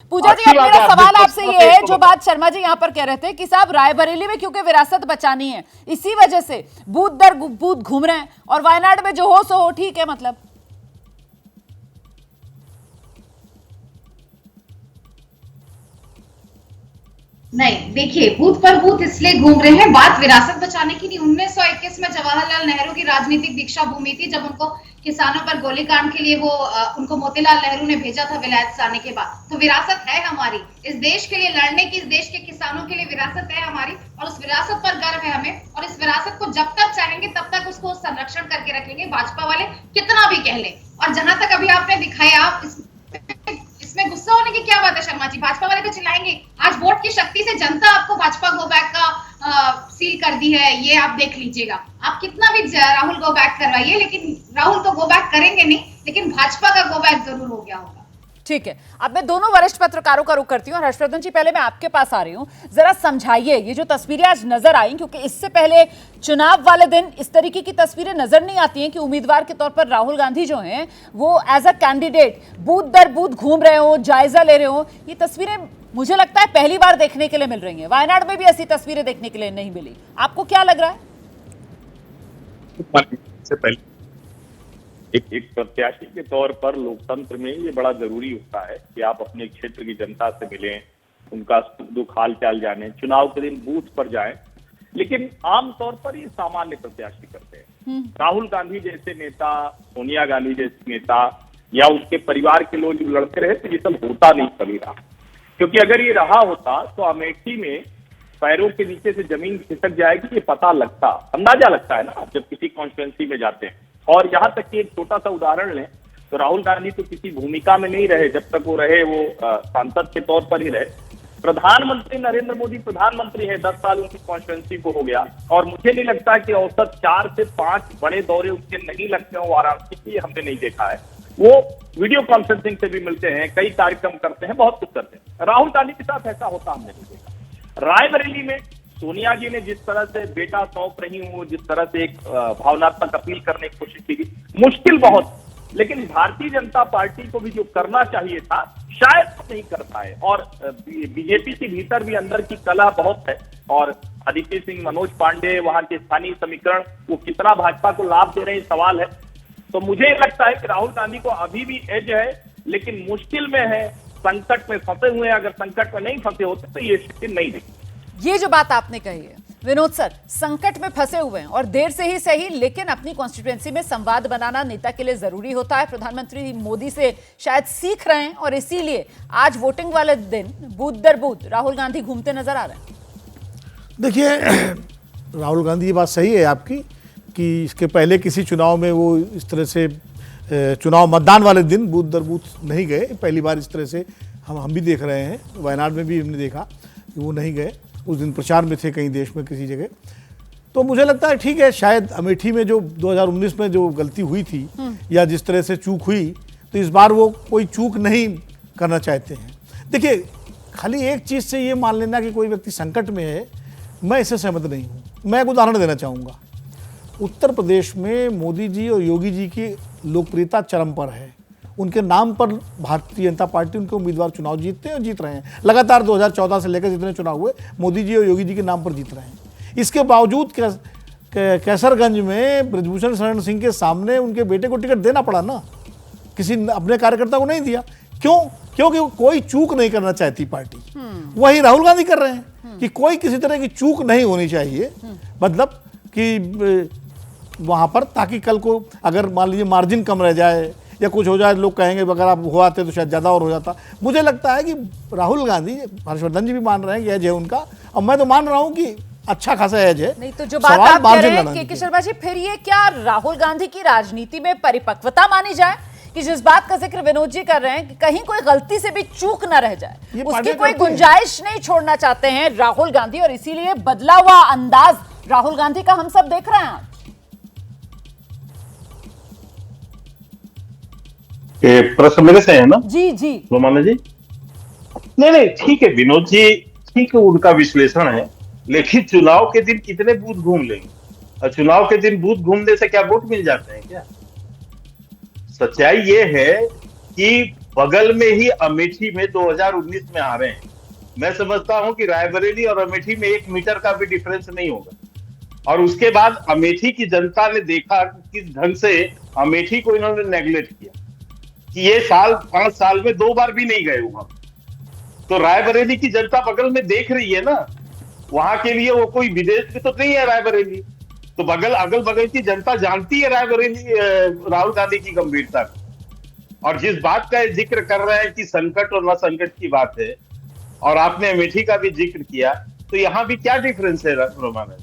पूजा जी, अब मेरा सवाल आपसे ये है, जो बात शर्मा जी यहां पर कह रहे थे कि साहब रायबरेली में क्योंकि विरासत बचानी है, इसी वजह से बूथ दर बूथ घूम रहे हैं, और वायनाड में जो हो सो हो, ठीक है मतलब। नहीं, देखिए, बूथ पर बूथ इसलिए घूम रहे हैं, बात विरासत बचाने की नहीं। 1921 में जवाहरलाल नेहरू की राजनीतिक दीक्षा भूमि थी, जब उनको किसानों पर गोलीकांड के लिए वो उनको मोतीलाल नेहरू ने भेजा था विलायत से आने के बाद। तो विरासत है हमारी, इस देश के लिए लड़ने की, इस देश के किसानों के लिए विरासत है हमारी, और उस विरासत पर गर्व है हमें। और इस विरासत को जब तक चाहेंगे तब तक उसको संरक्षण करके रखेंगे, भाजपा वाले कितना भी कह लें। और जहां तक अभी आपने दिखाया, आप इसमें गुस्सा होने की क्या बात है शर्मा जी? भाजपा वाले तो चिल्लाएंगे। आज वोट की शक्ति से जनता आपको भाजपा गो बैक का सील कर दी है, ये आप देख लीजिएगा। आप कितना भी राहुल गो बैक करवाइए, लेकिन राहुल तो गो बैक करेंगे नहीं, लेकिन भाजपा का गो बैक जरूर हो गया होगा। ठीक है, अब मैं दोनों वरिष्ठ पत्रकारों का रुख करती हूँ। हर्षवर्धन जी, पहले मैं आपके पास आ रही हूँ, जरा समझाइए ये जो तस्वीरें आज नजर आई, क्योंकि इससे पहले चुनाव वाले दिन इस तरीके की तस्वीरें नजर नहीं आती हैं कि उम्मीदवार के तौर पर राहुल गांधी जो हैं वो एज अ कैंडिडेट बूथ दर बूथ घूम रहे हो, जायजा ले रहे हो। ये तस्वीरें मुझे लगता है पहली बार देखने के लिए मिल रही हैं। वायनाड में भी ऐसी तस्वीरें देखने के लिए नहीं मिली। आपको क्या लग रहा है? से पहले एक प्रत्याशी के तौर पर लोकतंत्र में ये बड़ा जरूरी होता है कि आप अपने क्षेत्र की जनता से मिलें, उनका सुख दुख हाल चाल जाने, चुनाव के दिन बूथ पर जाएं। लेकिन आमतौर पर ये सामान्य प्रत्याशी करते हैं। राहुल गांधी जैसे नेता, सोनिया गांधी जैसे नेता, या उसके परिवार के लोग जो लड़ते रहे, तो ये सब होता नहीं कभी रहा। क्योंकि अगर ये रहा होता तो अमेठी में पैरों के नीचे से जमीन खिसक जाएगी, ये पता लगता, अंदाजा लगता है ना जब किसी कॉन्स्टिट्यूंसी में जाते हैं। और यहाँ तक कि एक छोटा सा उदाहरण लें तो राहुल गांधी तो किसी भूमिका में नहीं रहे, जब तक वो रहे वो सांसद के तौर पर ही रहे। प्रधानमंत्री नरेंद्र मोदी प्रधानमंत्री है, 10 साल उनकी कॉन्स्टिट्यूंसी को हो गया, और मुझे नहीं लगता कि औसत 4 से 5 बड़े दौरे उसके नहीं लगते हो वाराणसी की, हमने नहीं देखा है। वो वीडियो कॉन्फ्रेंसिंग से भी मिलते हैं, कई कार्यक्रम करते हैं, बहुत कुछ करते हैं। राहुल गांधी के साथ ऐसा होता हमने नहीं देखा। रायबरेली में सोनिया जी ने जिस तरह से बेटा सौंप रही हूं, जिस तरह से एक भावनात्मक अपील करने की कोशिश की, मुश्किल बहुत, लेकिन भारतीय जनता पार्टी को भी जो करना चाहिए था शायद नहीं कर पाए। और बीजेपी के भीतर भी अंदर की कलह बहुत है, और अदिति सिंह, मनोज पांडे, वहां के स्थानीय समीकरण, वो कितना भाजपा को लाभ दे रहे हैं, सवाल है। तो मुझे लगता है कि राहुल गांधी को अभी भी एज है, लेकिन मुश्किल में है, संकट में फंसे हुए हैं। अगर संकट में नहीं फंसे होते तो ये स्थिति नहीं दिखती। ये जो बात आपने कही है विनोद सर, संकट में फंसे हुए हैं और देर से ही सही, लेकिन अपनी कॉन्स्टिट्यूएंसी में संवाद बनाना नेता के लिए जरूरी होता है। प्रधानमंत्री मोदी से शायद सीख रहे हैं, और इसीलिए आज वोटिंग वाले दिन बूथ दर बूथ राहुल गांधी घूमते नजर आ रहे हैं। देखिए, राहुल गांधी, ये बात सही है आपकी कि इसके पहले किसी चुनाव में वो इस तरह से चुनाव मतदान वाले दिन बूथ दर बूथ नहीं गए। पहली बार इस तरह से हम भी देख रहे हैं। वायनाड में भी हमने देखा कि वो नहीं गए, उस दिन प्रचार में थे कहीं देश में किसी जगह। तो मुझे लगता है ठीक है, शायद अमेठी में जो 2019 में जो गलती हुई थी या जिस तरह से चूक हुई, तो इस बार वो कोई चूक नहीं करना चाहते हैं। देखिए, खाली एक चीज़ से ये मान लेना कि कोई व्यक्ति संकट में है, मैं इससे सहमत नहीं हूँ। मैं एक उदाहरण देना चाहूँगा। उत्तर प्रदेश में मोदी जी और योगी जी की लोकप्रियता चरम पर है। उनके नाम पर भारतीय जनता पार्टी उनके उम्मीदवार चुनाव जीतते हैं और जीत रहे हैं लगातार। 2014 से लेकर जितने चुनाव हुए, मोदी जी और योगी जी के नाम पर जीत रहे हैं। इसके बावजूद कैसरगंज में ब्रजभूषण शरण सिंह के सामने उनके बेटे को टिकट देना पड़ा ना, किसी अपने कार्यकर्ता को नहीं दिया। क्यों? क्योंकि कोई चूक नहीं करना चाहती पार्टी। वही राहुल गांधी कर रहे हैं कि कोई किसी तरह की चूक नहीं होनी चाहिए, मतलब कि वहां पर, ताकि कल को अगर मान लीजिए मार्जिन कम रह जाए या कुछ हो जाए, लोग कहेंगे अगर आप हो आते तो शायद ज़्यादा और हो जाता। मुझे लगता है कि राहुल गांधी, हर्षवर्धन जी भी मान रहे हैं कि एज है उनका, और मैं तो मान रहा हूं कि अच्छा खासा एज है। नहीं तो जो बात आप कह रहे हैं के शर्मा जी, फिर ये क्या राहुल गांधी की राजनीति में परिपक्वता मानी जाए कि जिस बात का जिक्र विनोद जी कर रहे हैं कि कहीं कोई गलती से भी चूक न रह जाए, उसकी कोई गुंजाइश नहीं छोड़ना चाहते हैं राहुल गांधी, और इसीलिए बदला हुआ अंदाज राहुल गांधी का हम सब देख रहे हैं आज। प्रश्न मेरे से है ना? जी जी रोमाना जी, नहीं ठीक है विनोद जी, ठीक है, उनका विश्लेषण है, लेकिन चुनाव के दिन कितने बूथ घूम लेंगे? और चुनाव के दिन बूथ घूमने से क्या वोट मिल जाते हैं क्या? सच्चाई ये है कि बगल में ही अमेठी में 2019 में आ रहे हैं। मैं समझता हूं कि रायबरेली और अमेठी में 1 मीटर का भी डिफरेंस नहीं होगा। और उसके बाद अमेठी की जनता ने देखा कि किस ढंग से अमेठी को इन्होंने नेग्लेक्ट किया कि ये 5 साल में 2 बार भी नहीं गए वहां। तो रायबरेली की जनता बगल में देख रही है ना, वहां के लिए वो कोई विदेश में तो नहीं है रायबरेली। तो अगल बगल की जनता जानती है रायबरेली राहुल गांधी की गंभीरता को। और जिस बात का जिक्र कर रहे हैं कि संकट और न संकट की बात है, और आपने अमेठी का भी जिक्र किया, तो यहाँ भी क्या डिफरेंस है रोमाना?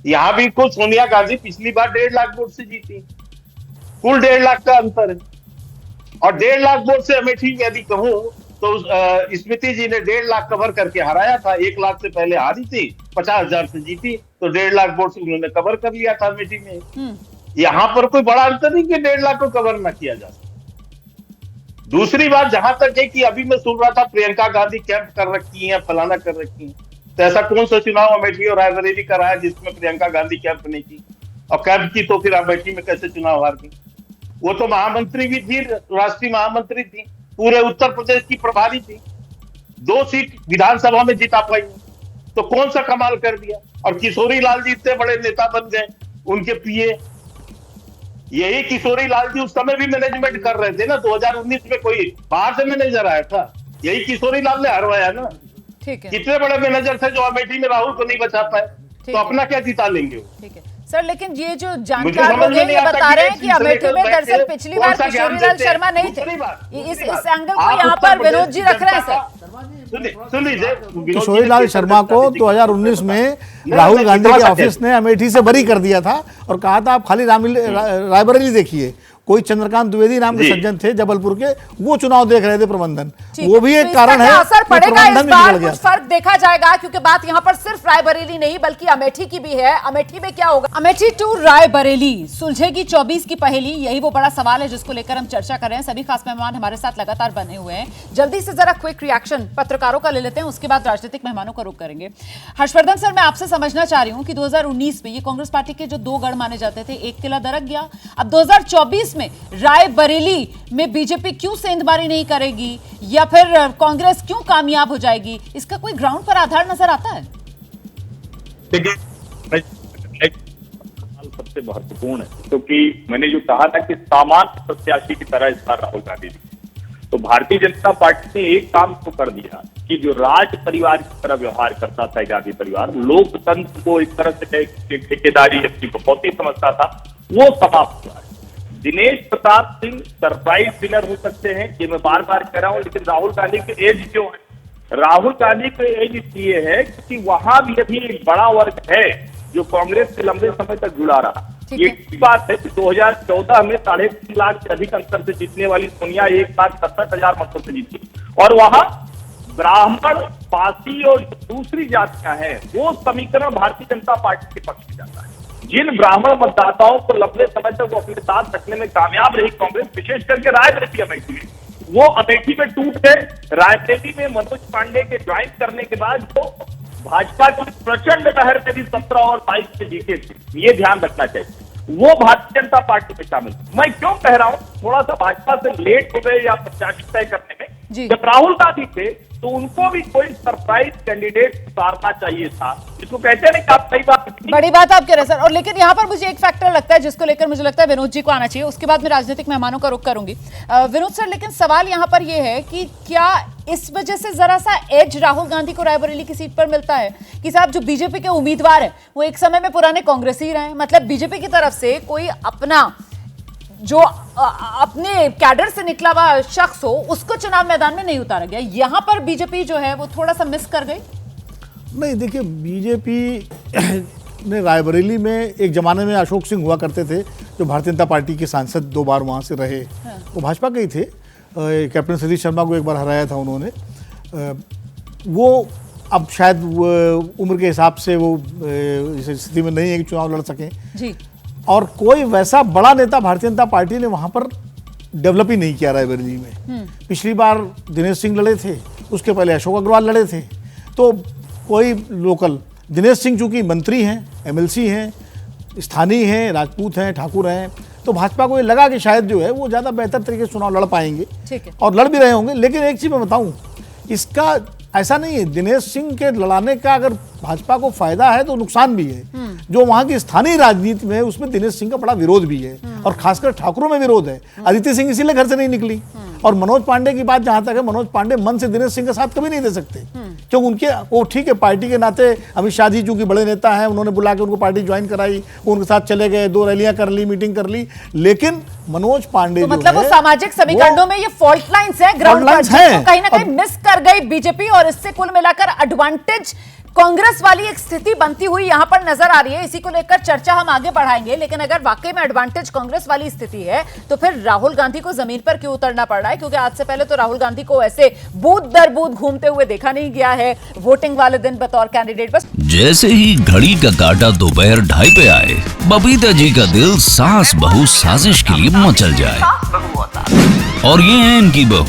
यहाँ भी कुल सोनिया गांधी पिछली बार 1.5 लाख वोट से जीती, कुल 1.5 लाख का अंतर है। और 1.5 लाख वोट से अमेठी यदि कहूं तो स्मृति जी ने 1.5 लाख कवर करके हराया था। 1 लाख से पहले हारी थी, 50,000 से जीती, तो 1.5 लाख वोट से उन्होंने कवर कर लिया था अमेठी में। यहाँ पर कोई बड़ा अंतर नहीं कि 1.5 लाख को कवर ना किया जा सके। दूसरी बात जहां तक है कि अभी मैं सुन रहा था प्रियंका गांधी कैंप कर रखी है, फलाना कर रखी है, तो ऐसा कौन सा चुनाव अमेठी और रायबरेली का रहा है जिसमें प्रियंका गांधी कैंप नहीं की? और कैंप की तो फिर अमेठी में कैसे चुनाव हार गई? वो तो महामंत्री भी थी, राष्ट्रीय महामंत्री थी, पूरे उत्तर प्रदेश की प्रभारी थी, 2 सीट विधानसभा में जिता पाई, तो कौन सा कमाल कर दिया? और किशोरी लाल जी इतने बड़े नेता बन गए, उनके पीए, यही किशोरी लाल जी उस समय भी मैनेजमेंट कर रहे थे ना। 2019 में कोई बाहर से मैनेजर आया था? यही किशोरी लाल ने हरवाया ना। ठीक है, कितने बड़े मैनेजर थे जो अमेठी में राहुल को नहीं बचा पाए, तो अपना क्या जिता लेंगे वो? ठीक है सर, लेकिन ये जो मुझे जानकार समझ लोग में हैं नहीं ये आता बता कि रहे हैं कि एक अमेठी में बैठ के दरअसल पिछली कौन बार सा ज्ञान किशोरी लाल देते हैं? शर्मा नहीं थे। दूसरी बात, इस एंगल को आप यहाँ उत्तर पर प्रदेश विनोद जी की रख रहे हैं जनता सर। सुन लीजिए, किशोरी लाल शर्मा को 2019 में राहुल गांधी के ऑफिस ने अमेठी से बरी कर दिया था और कहा था आप खाली रायबरेली देखिए। कोई चंद्रकांत द्विवेदी नाम के जी। सज्जन थे जबलपुर के, वो चुनाव देख रहे थे प्रबंधन, ठीक वो भी है, एक तो कारण इसका है क्या असर कि पड़ेगा इस प्रबंधन भी बार? बिगड़ गया। कुछ फर्क देखा जाएगा क्योंकि बात यहाँ पर सिर्फ रायबरेली नहीं बल्कि अमेठी की भी है। अमेठी में क्या होगा? अमेठी टू रायबरेली सुलझेगी 24 की पहेली, यही वो बड़ा सवाल है जिसको लेकर हम चर्चा कर रहे हैं। सभी खास मेहमान हमारे साथ लगातार बने हुए हैं। जल्दी से जरा क्विक रिएक्शन पत्रकारों का ले लेते हैं, उसके बाद राजनीतिक मेहमानों का रुख करेंगे। हर्षवर्धन सर, मैं आपसे समझना चाह रही हूँ कि 2019 में ये कांग्रेस पार्टी के जो 2 गढ़ माने जाते थे, एक किला दरक गया। अब 2024 में रायबरेली में बीजेपी क्यों सेंधमारी नहीं करेगी या फिर कांग्रेस क्यों कामयाब हो जाएगी? इसका कोई ग्राउंड पर आधार नजर आता है? देखिए, सबसे महत्वपूर्ण है क्योंकि मैंने जो कहा था कि सामान्य प्रत्याशी की तरह इस बार राहुल गांधी जी, तो भारतीय जनता पार्टी ने एक काम तो कर दिया कि जो राज परिवार की तरह व्यवहार करता था गांधी परिवार, लोकतंत्र को एक तरह से ठेकेदारी अपनी बकौती समझता था, वो समाप्त हुआ है। दिनेश प्रताप सिंह सरप्राइज विनर हो सकते हैं, ये मैं बार बार कह रहा हूं, लेकिन राहुल गांधी के एज क्यों है? राहुल गांधी के एज इसलिए है क्योंकि वहां भी अभी एक बड़ा वर्ग है जो कांग्रेस से लंबे समय तक जुड़ा रहा। ये बात है कि 2014 में 3.5 लाख से अधिक अंतर से जीतने वाली सोनिया 1,67,000 मतों से जीती, और वहां ब्राह्मण, पासी और दूसरी जातियां हैं, वो समीकरण भारतीय जनता पार्टी के पक्ष में जाता है। जिन ब्राह्मण मतदाताओं को लंबे समय तक वो अपने साथ रखने में कामयाब रही कांग्रेस, विशेष करके रायबरेली अमेठी में, वो अमेठी में टूट गए। रायबरेली में मनोज पांडे के ज्वाइन करने के बाद जो भाजपा की प्रचंड लहर में भी 17 और 22 से जीते थे, ये ध्यान रखना चाहिए, वो भारतीय जनता पार्टी में शामिल। मैं क्यों कह रहा हूं, थोड़ा सा भाजपा से लेट हो गए या प्रत्याशी तय करने में। जब राहुल गांधी थे तो उनको भी कोई सरप्राइज कैंडिडेट उतारना चाहिए था, जिसको कहते हैं कि आप सही बात, बड़ी बात आप कह रहे हैं सर। और लेकिन यहाँ पर मुझे एक फैक्टर लगता है जिसको लेकर मुझे लगता है विनोद जी को आना चाहिए, उसके बाद मैं राजनीतिक मेहमानों का रुख करूंगी। विनोद सर, लेकिन सवाल यहाँ पर यह है कि क्या इस वजह से जरा सा एज राहुल गांधी को रायबरेली की सीट पर मिलता है कि साहब जो बीजेपी के उम्मीदवार है वो एक समय में पुराने कांग्रेसी रहे हैं, मतलब बीजेपी की तरफ से कोई अपना जो अपने कैडर से निकला हुआ शख्स हो उसको चुनाव मैदान में नहीं उतारा गया। यहां पर बीजेपी जो है वो थोड़ा सा मिस कर गई। नहीं, देखिए, बीजेपी ने रायबरेली में एक जमाने में अशोक सिंह हुआ करते थे जो भारतीय जनता पार्टी के सांसद 2 बार वहाँ से रहे, वो भाजपा के ही थे। कैप्टन सतीश शर्मा को एक बार हराया था उन्होंने। वो अब शायद उम्र के हिसाब से वो इस स्थिति में नहीं है कि चुनाव लड़ सकें जी। और कोई वैसा बड़ा नेता भारतीय जनता पार्टी ने वहाँ पर डेवलप ही नहीं किया रायबरेली में। पिछली बार दिनेश सिंह लड़े थे, उसके पहले अशोक अग्रवाल लड़े थे, तो कोई लोकल, दिनेश सिंह चूंकि मंत्री हैं, एमएलसी हैं, स्थानीय हैं, राजपूत हैं, ठाकुर हैं, तो भाजपा को ये लगा कि शायद जो है वो ज़्यादा बेहतर तरीके से चुनाव लड़ पाएंगे, ठीक है। और लड़ भी रहे होंगे। लेकिन एक चीज़ मैं बताऊं, इसका ऐसा नहीं है, दिनेश सिंह के लड़ाने का अगर भाजपा को फायदा है तो नुकसान भी है। जो वहां की स्थानीय राजनीति में है उसमें दिनेश सिंह का बड़ा विरोध भी है, और खासकर ठाकुरों में विरोध है। अदिति सिंह इसीलिए घर से नहीं निकली। और मनोज पांडे की बात जहां तक है, मनोज पांडे मन से दिनेश सिंह का साथ कभी नहीं दे सकते, क्योंकि उनके वो ठीक है पार्टी के नाते अमित शाह जी चूंकि बड़े नेता हैं, उन्होंने बुला के उनको पार्टी ज्वाइन कराई, वो उनके साथ चले गए, 2 रैलियां कर ली, मीटिंग कर ली। लेकिन मनोज पांडे तो जो मतलब वो है, सामाजिक समीकरणों में ये फॉल्ट लाइंस हैं, ग्राउंड पर, lines हैं। जिसको कहीं ना कहीं मिस कर गई बीजेपी, और इससे कुल मिलाकर एडवांटेज कांग्रेस वाली एक स्थिति बनती हुई यहां पर नजर आ रही है। इसी को लेकर चर्चा हम आगे बढ़ाएंगे। लेकिन अगर वाकई में एडवांटेज कांग्रेस वाली स्थिति है तो फिर राहुल गांधी को जमीन पर क्यों उतरना पड़ रहा है? क्योंकि आज से पहले तो राहुल गांधी को ऐसे बूथ दर बूथ घूमते हुए देखा नहीं गया है वोटिंग वाले दिन बतौर कैंडिडेट। बस जैसे ही घड़ी का काटा दोपहर 2:30 पे आए, बबीता जी का दिल सास बहू साजिश के लिए मचल जाए। और ये है इनकी बहू,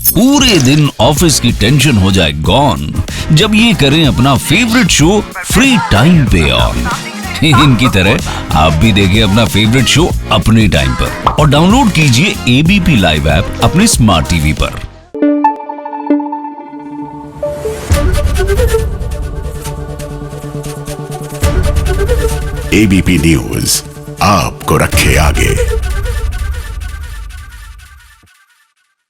पूरे दिन ऑफिस की टेंशन हो जाए गॉन जब ये करें अपना फेवरेट शो फ्री टाइम पे ऑन। इनकी तरह आप भी देखिए अपना फेवरेट शो अपने टाइम पर, और डाउनलोड कीजिए एबीपी लाइव ऐप अपने स्मार्ट टीवी पर। एबीपी न्यूज आपको रखे आगे।